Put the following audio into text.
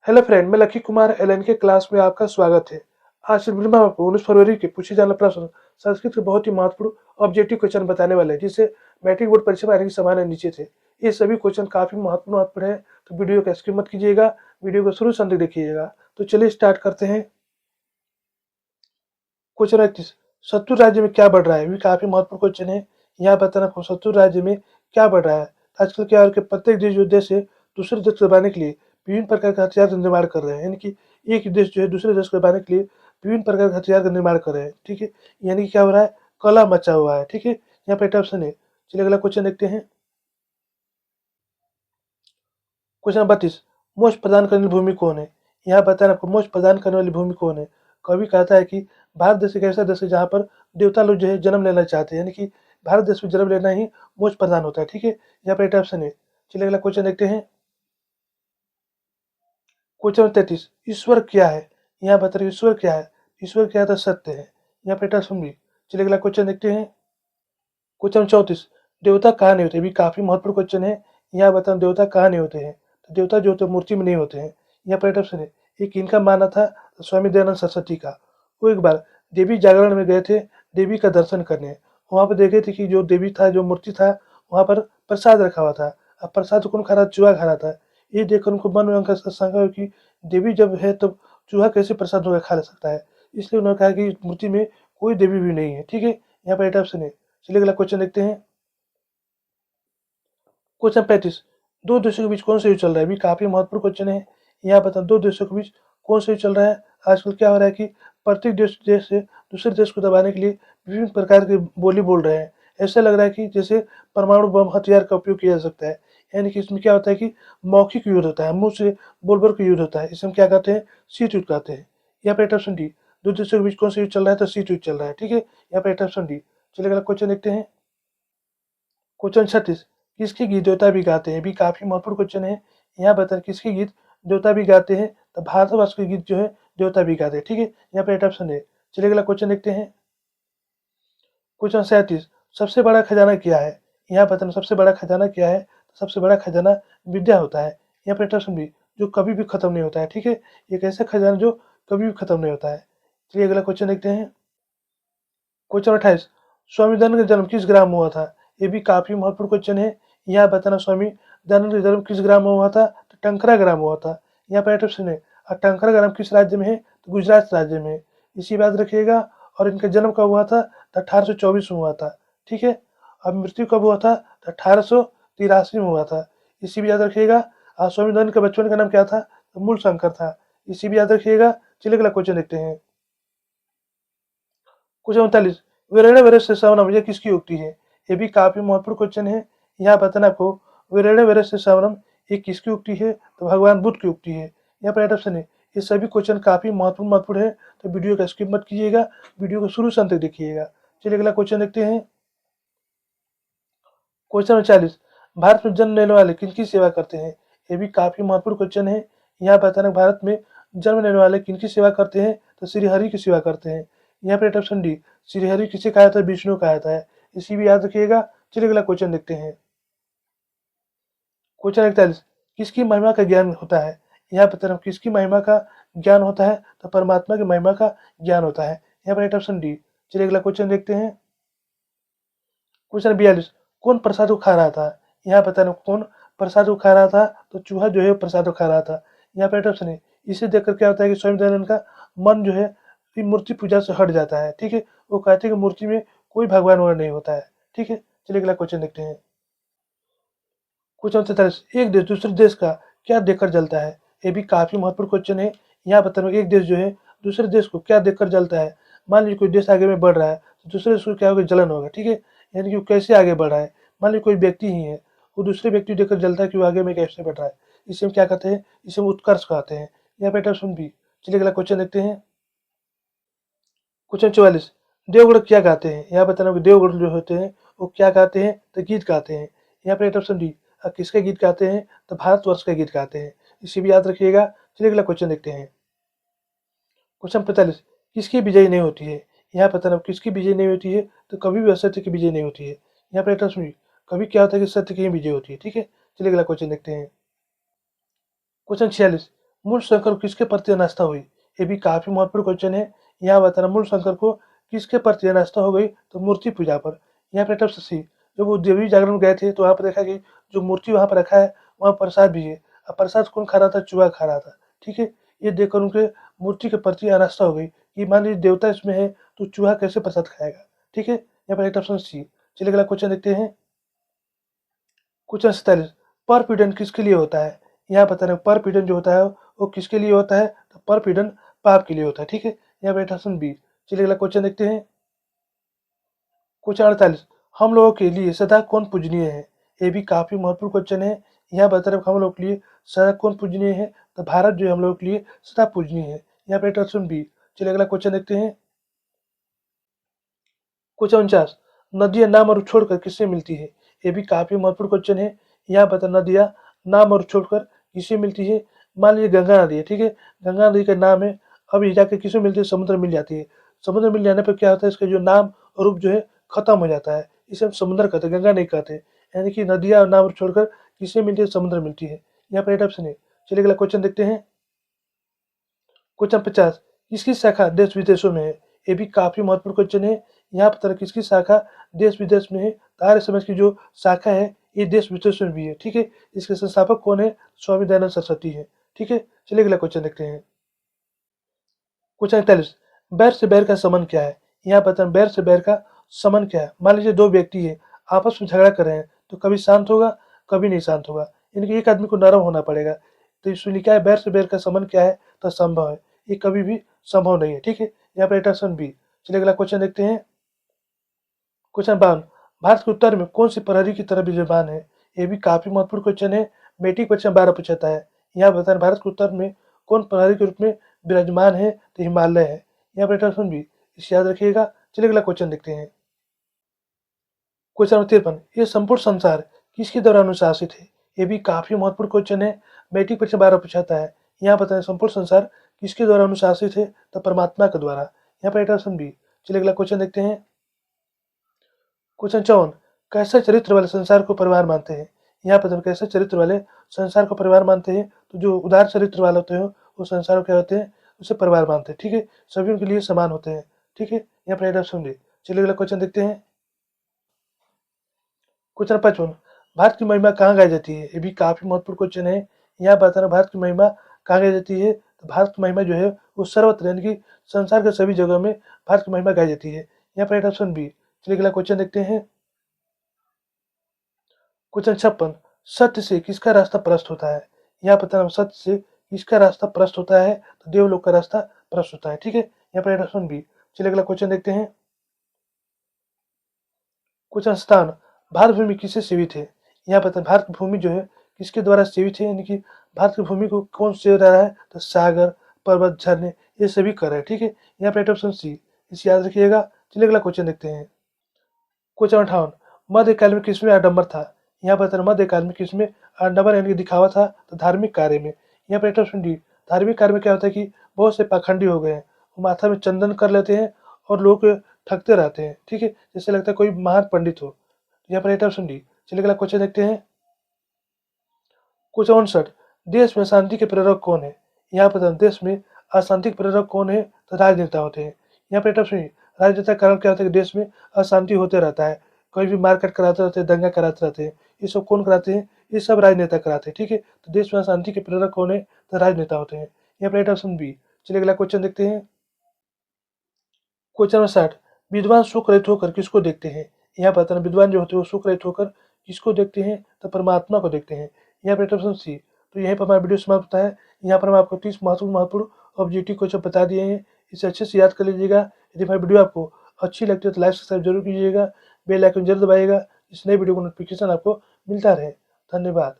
Hello friend, मैं lucky Kumar LN के class में आपका स्वागत है। आज के वीडियो में आपको 19 फरवरी के पूछे जाने प्रश्न संस्कृत के बहुत ही महत्वपूर्ण ऑब्जेक्टिव क्वेश्चन बताने वाले हैं, जिससे मैट्रिक बोर्ड परीक्षा में आने की संभावना नीचे थे। ये सभी क्वेश्चन काफी महत्वपूर्ण है, तो वीडियो को स्किप मत कीजिएगा, वीडियो को शुरू से अंत तक देखिएगा। तो चलिए स्टार्ट करते हैं। क्वेश्चन 31, शत्रु राज्य में क्या बढ़ रहा है? ये काफी महत्वपूर्ण क्वेश्चन है। यहाँ बताना आपको शत्रु राज्य में क्या बढ़ रहा है। आजकल क्या है कि प्रत्येक देश जो देश है दूसरे देश को दबाने के लिए विभिन्न प्रकार का हथियार का निर्माण कर रहे हैं। यानी कि एक देश जो है दूसरे देश को दबाने के लिए विभिन्न प्रकार के हथियार का निर्माण कर रहे हैं। ठीक है, यानी कि क्या हो रहा है, कला मचा हुआ है। ठीक है, यहाँ पे ऑप्शन है। चलिए अगला क्वेश्चन देखते हैं। क्वेश्चन नंबर 32, मोक्ष प्रदान करने वाली भूमि कौन है? यहाँ बताना आपको मोक्ष प्रदान करने वाली भूमि कौन है। कवि कहता है कि भारत देश एक ऐसा देश है जहाँ पर देवता लोग जो है जन्म लेना चाहते हैं, यानी कि भारत देश में जन्म लेना ही मोक्ष प्रदान होता है। ठीक है, यहाँ पर ऑप्शन है। चलिए अगला क्वेश्चन देखते हैं। क्वेश्चन 33, ईश्वर क्या है? यहाँ बता रहे ईश्वर क्या है। ईश्वर क्या है तो सत्य है। यहाँ पर ऑप्शन बी। चलिए अगला क्वेश्चन देखते हैं। क्वेश्चन 34, देवता कहाँ नहीं होते? भी काफी महत्वपूर्ण क्वेश्चन है। यहाँ बताओ देवता कहाँ नहीं होते हैं। तो देवता जो होते हैं मूर्ति में नहीं होते हैं। यहाँ पर ऑप्शन है। एक इनका मानना था स्वामी दयानंद सरस्वती का। वो एक बार देवी जागरण में गए थे देवी का दर्शन करने। वहाँ पर देखे थे कि जो देवी था, जो मूर्ति था, वहाँ पर प्रसाद रखा हुआ था। अब प्रसाद कौन खा रहा? चूहा खा रहा था। ये देखकर उनको मन में उनका शंका हुई कि देवी जब है तो चूहा कैसे प्रसाद वगैरह खा सकता है। इसलिए उन्होंने कहा कि मूर्ति में कोई देवी भी नहीं है। ठीक है, यहाँ पर ऑप्शन है। चलिए अगला क्वेश्चन देखते हैं। क्वेश्चन 35, दो देशों के बीच कौन सा युद्ध चल रहा है? भी काफी महत्वपूर्ण क्वेश्चन है। यहाँ बताओ दो देशों के बीच कौन सा युद्ध चल रहा है। आजकल क्या हो रहा है कि प्रत्येक देश से दूसरे देश को दबाने के लिए विभिन्न प्रकार की बोली बोल रहे हैं। ऐसा लग रहा है कि जैसे परमाणु बम हथियार का उपयोग किया जा सकता है। यानी कि इसमें क्या होता है कि मौखिक युद्ध होता है, मुंह से बोल बोल के युद्ध होता है। इसमें क्या कहते हैं? शीत युद्ध कहते हैं। यहाँ पे ऑप्शन डी, दो देशों के बीच कौन सा युद्ध चल रहा है? तो शीत युद्ध चल रहा है। ठीक है, यहाँ पे ऑप्शन डी। चलिए अगला क्वेश्चन देखते हैं। क्वेश्चन 36, किसके गीत देवता भी गाते हैं? भी काफी महत्वपूर्ण क्वेश्चन है। यहाँ बता किसके गीत देवता भी गाते हैं। तो भारतवर्ष के गीत जो है देवता भी गाते हैं। ठीक है, यहाँ पे ऑप्शन है। चलिए अगला क्वेश्चन देखते हैं। क्वेश्चन 37, सबसे बड़ा खजाना क्या है? यहाँ बताना सबसे बड़ा खजाना क्या है। तो सबसे बड़ा खजाना विद्या होता है। यहाँ पे ऑप्शन बी, जो कभी भी खत्म नहीं होता है। ठीक है, एक ऐसा खजाना जो कभी भी खत्म नहीं होता है। चलिए अगला क्वेश्चन देखते हैं। क्वेश्चन 28, स्वामी दयानंद का जन्म किस ग्राम में हुआ था? ये भी काफी महत्वपूर्ण क्वेश्चन है। यहाँ बताना स्वामी दयानंद का जन्म किस ग्राम में हुआ था? तो टंकरा ग्राम में हुआ था। यहाँ पर ऑप्शन है। और टंकरा ग्राम किस राज्य में है? तो गुजरात राज्य में है। इसी बात रखिएगा। और इनका जन्म कब हुआ था? तो 1824 में हुआ था। ठीक है, अब मृत्यु कब हुआ था? तो 1883 में हुआ था। इसी भी याद रखिएगा। और स्वामी दयानंद का बचपन का नाम क्या था? तो मूल शंकर था। इसी भी याद रखिएगा। चलिए अगला क्वेश्चन देखते हैं। क्वेश्चन 39, विरणे वरस से सवनम ये किसकी उक्ति है? ये भी काफी महत्वपूर्ण क्वेश्चन है। यहाँ बताना आपको विरणे वरस से सवनम ये किसकी उक्ति है? तो भगवान बुद्ध की उक्ति है। यहाँ पर ऑप्शन है। ये सभी क्वेश्चन काफी महत्वपूर्ण है, तो वीडियो का स्किप मत कीजिएगा, वीडियो को शुरू से अंत तक देखिएगा। चलिए अगला क्वेश्चन देखते हैं। क्वेश्चन 40, भारत में जन्म लेने वाले किनकी सेवा करते हैं? ये भी काफी महत्वपूर्ण क्वेश्चन है। यहाँ बताना भारत में जन्म लेने वाले किनकी सेवा करते हैं? तो श्री हरि की सेवा करते हैं। यहाँ पे ऑप्शन डी, श्री हरि किसे कहा जाता है? विष्णु कहा जाता है। इसी भी याद रखिएगा। चलिए अगला क्वेश्चन देखते हैं। क्वेश्चन 41, किसकी महिमा का ज्ञान होता है? यहाँ बताना किसकी महिमा का ज्ञान होता है? तो परमात्मा की महिमा का ज्ञान होता है। यहाँ पर ऑप्शन डी। चलिए अगला क्वेश्चन देखते हैं। क्वेश्चन 42, कौन प्रसाद को खा रहा था? यहाँ बताना कौन प्रसाद को खा रहा था? तो चूहा जो है प्रसाद को खा रहा था। यहाँ पे ऑप्शन है। इसे देखकर क्या होता है कि स्वामी दयानंद का मन जो है कि मूर्ति पूजा से हट जाता है। ठीक है, वो कहते हैं कि मूर्ति में कोई भगवान वगैरह नहीं होता है। ठीक है, चलिए अगला क्वेश्चन देखते हैं। क्वेश्चन 43, एक देश दूसरे देश का क्या देखकर जलता है? ये भी काफी महत्वपूर्ण क्वेश्चन है। यहाँ बताना एक देश जो है दूसरे देश को क्या देखकर जलता है। मान लीजिए कोई देश आगे में बढ़ रहा है तो दूसरे देश को क्या होगा? जलन होगा। ठीक है, यानी कि वो कैसे आगे बढ़ रहा है। मान लीजिए कोई व्यक्ति ही है, वो दूसरे व्यक्ति देखकर जलता है कि वो आगे में कैसे बढ़ रहा है। इसे हम क्या कहते हैं? इसे हम उत्कर्ष कहते हैं। यहाँ पे ऑप्शन बी। चलिए अगला क्वेश्चन देखते हैं। क्वेश्चन 44, देवगढ़ क्या गाते हैं? यहाँ बताना कि देवगढ़ जो होते हैं वो क्या गाते हैं? तो गीत गाते हैं। यहाँ पे ऑप्शन डी, किसके गीत गाते हैं? तो भारतवर्ष के गीत गाते हैं। इसे भी याद रखिएगा। चलिए अगला क्वेश्चन देखते हैं। क्वेश्चन 45, किसकी विजय नहीं होती है? यहाँ बताना किसकी विजय नहीं होती है? तो कभी भी असत्य की विजय नहीं होती है। यहाँ पे ऑप्शन बी, कभी क्या होता है कि सत्य की ही विजय होती है। ठीक है, चलिए अगला क्वेश्चन देखते हैं। क्वेश्चन 46, मूल शंकर को किसके प्रति अनास्था हुई? ये भी काफी महत्वपूर्ण क्वेश्चन है। यहाँ बताना मूल शंकर को किसके प्रति अनास्था हो गई? तो मूर्ति पूजा पर। यहाँ पे ऑप्शन सी, जब वो देवी जागरण में गए थे तो वहाँ पर देखा कि जो मूर्ति वहाँ पर रखा है वहाँ प्रसाद भी है। अब प्रसाद कौन खा रहा था? चूहा खा रहा था। ठीक है, ये देखकर उनके मूर्ति के प्रति अनास्था हो गई कि मान लीजिए देवता इसमें है तो चूहा कैसे प्रसाद खाएगा। ठीक है, यहाँ पर ऑप्शन सी। चलिए अगला क्वेश्चन देखते हैं। क्वेश्चन 47, पर पीड़न किसके लिए होता है? यहाँ बता रहे हैं पर पीड़न जो होता है वो किसके लिए होता है? तो पर पीड़न पाप के लिए होता है। ठीक है, यहाँ पे ऑप्शन बी। चलिए अगला क्वेश्चन देखते हैं। क्वेश्चन 48, हम लोगों के लिए सदा कौन पूजनीय है? ये भी काफी महत्वपूर्ण क्वेश्चन है। यहाँ बता रहे हम लोगों के लिए सदा कौन पूजनीय है? तो भारत जो है हम लोगों के लिए सदा पूजनीय है। यहाँ पे ऑप्शन बी। चलिए अगला क्वेश्चन देखते हैं। क्वेश्चन 49, नदियां नाम और छोड़कर किससे मिलती है? ये भी काफी महत्वपूर्ण क्वेश्चन है। यहाँ बता नदियां नाम और छोड़कर किससे मिलती है? मान लीजिए गंगा नदी है। ठीक है, गंगा नदी का नाम है, अब ये जाके किसमें मिलती है? समुद्र में मिल जाती है। समुद्र में मिल जाने पर क्या होता है? इसका जो नाम और रूप जो है खत्म हो जाता है। इसे हम समुद्र कहते हैं, गंगा नहीं कहते। यानी कि नदियां नाम और छोड़कर किससे मिलती है? समुद्र मिलती है। यहाँ पर राइट ऑप्शन है। चलिए अगला क्वेश्चन देखते हैं। क्वेश्चन 50, किसकी शाखा देश विदेशों में है? ये भी काफी महत्वपूर्ण क्वेश्चन है। यहाँ पर किसकी शाखा देश विदेश में है? तो आर्य समाज की जो शाखा है ये देश विदेश में भी है। ठीक है, इसके संस्थापक कौन है? स्वामी दयानंद सरस्वती है। ठीक है, चलिए अगला क्वेश्चन देखते हैं। क्वेश्चन 41, बैर से बैर का समन क्या है? यहाँ पर बैर से बैर का समन क्या है? मान लीजिए दो व्यक्ति है, आपस में झगड़ा कर रहे हैं, तो कभी शांत होगा, कभी नहीं शांत होगा। इनके एक आदमी को नरम होना पड़ेगा। तो इसमें लिखा है बैर से बैर का समन क्या है? तो संभव है। ये कभी भी संभव नहीं है। ठीक है, यहाँ पर ऑप्शन बी। चलिए अगला क्वेश्चन देखते हैं। क्वेश्चन 52, भारत के उत्तर में कौन सी प्रहरी की तरह विद्यमान है? ये भी काफी महत्वपूर्ण क्वेश्चन है। मेट्रिक परीक्षा 12 पूछता है। यहाँ बताना भारत के उत्तर में कौन प्रहरी के रूप में विराजमान है? तो हिमालय है। यहाँ पर ऑप्शन बी, इसे याद रखिएगा। चलिए अगला क्वेश्चन देखते हैं। क्वेश्चन नंबर 53, ये संपूर्ण संसार किसके द्वारा अनुशासित है? ये भी काफी महत्वपूर्ण क्वेश्चन है। मैट्रिक परीक्षा 12 पूछाता है। यहाँ बताएं संपूर्ण संसार किसके द्वारा अनुशासित है? तो परमात्मा के द्वारा। यहाँ पर ऑप्शन बी। चलिए अगला क्वेश्चन देखते हैं। क्वेश्चन 54, कैसे चरित्र वाले संसार को परिवार मानते हैं? यहाँ पर कैसे चरित्र वाले संसार को परिवार मानते हैं? तो जो उदार चरित्र वाले होते हैं वो संसार को क्या होते हैं? उसे परिवार मानते हैं। ठीक है, सभी उनके लिए समान होते हैं। ठीक है, यहाँ पर ऑप्शन डी। चलिए अगला क्वेश्चन देखते हैं। क्वेश्चन 55, भारत की महिमा कहाँ गाई जाती है? ये भी काफी महत्वपूर्ण क्वेश्चन है। यहाँ बताना भारत की महिमा कहाँ गाई जाती है? तो भारत की महिमा जो है वो सर्वत्र यानी कि संसार के सभी जगहों में भारत की महिमा गाई जाती है। यहाँ पर ऑप्शन बी। चलिए अगला क्वेश्चन देखते हैं। क्वेश्चन 56, सत्य से किसका रास्ता प्रस्त होता है? यहाँ बताना सत्य से किसका रास्ता प्रस्त होता है? तो देवलोक का रास्ता प्रस्त होता है। ठीक है, यहाँ पर ऑप्शन बी। चलिए अगला क्वेश्चन देखते हैं। क्वेश्चन स्थान, भारत भूमि किससे सीमित है? यहाँ पर भारत की भूमि जो है किसके द्वारा सीमित है? यानी कि भारत की भूमि को कौन से रहा है? तो सागर, पर्वत, झरने ये सभी कर रहे हैं। ठीक है, यहाँ पर ऑप्शन सी, इसे याद रखिएगा। चलिए अगला क्वेश्चन देखते हैं। क्वेश्चन 58, मध्यकाल में किसमें आडंबर था? यहाँ पर मध्यकाल में किसमें आडंबर यानी कि दिखावा था? तो धार्मिक कार्य में। यहाँ पर ऑप्शन डी, धार्मिक कार्य में क्या होता है कि बहुत से पाखंडी हो गए हैं, वो माथा में चंदन कर लेते हैं और लोग ठगते रहते हैं। ठीक है, जैसे लगता है कोई महान पंडित हो। यहाँ पर ऑप्शन डी। चलिए अगला क्वेश्चन देखते हैं। क्वेश्चन 59, देश में शांति के प्रेरक कौन है? यहाँ पर देश में अशांति के प्रेरक कौन है? तो राजनेता होते हैं। यहाँ पर ऑप्शन डी, राजनेता का कारण क्या होता है कि देश में अशांति होते रहता है, कोई भी मारकाट कराते रहते हैं, दंगा कराते रहते हैं। ये सब कौन कराते हैं? ये सब राजनेता कराते हैं। ठीक है, तो देश में अशांति के प्रेरक कौन है? तो राजनेता होते हैं। यहाँ पर ऑप्शन बी। चलिए अगला क्वेश्चन देखते हैं। क्वेश्चन नंबर 60, विद्वान सुख रहित होकर किसको देखते हैं? यहाँ बताना विद्वान जो होते हैं वो सुख रहित होकर किसको देखते हैं? तो परमात्मा को देखते हैं। यहाँ पर ऑप्शन सी। तो यहीं पर हमारा वीडियो समाप्त होता है। यहाँ पर हम आपको 30 महत्वपूर्ण ऑब्जेक्टिव क्वेश्चन बता दिए हैं। इसे अच्छे से याद कर लीजिएगा। यदि हमारी वीडियो आपको अच्छी लगती है तो लाइक सब्सक्राइब जरूर कीजिएगा, बेल आइकन जरूर दबाइएगा, इस नए वीडियो को नोटिफिकेशन आपको मिलता रहे। धन्यवाद।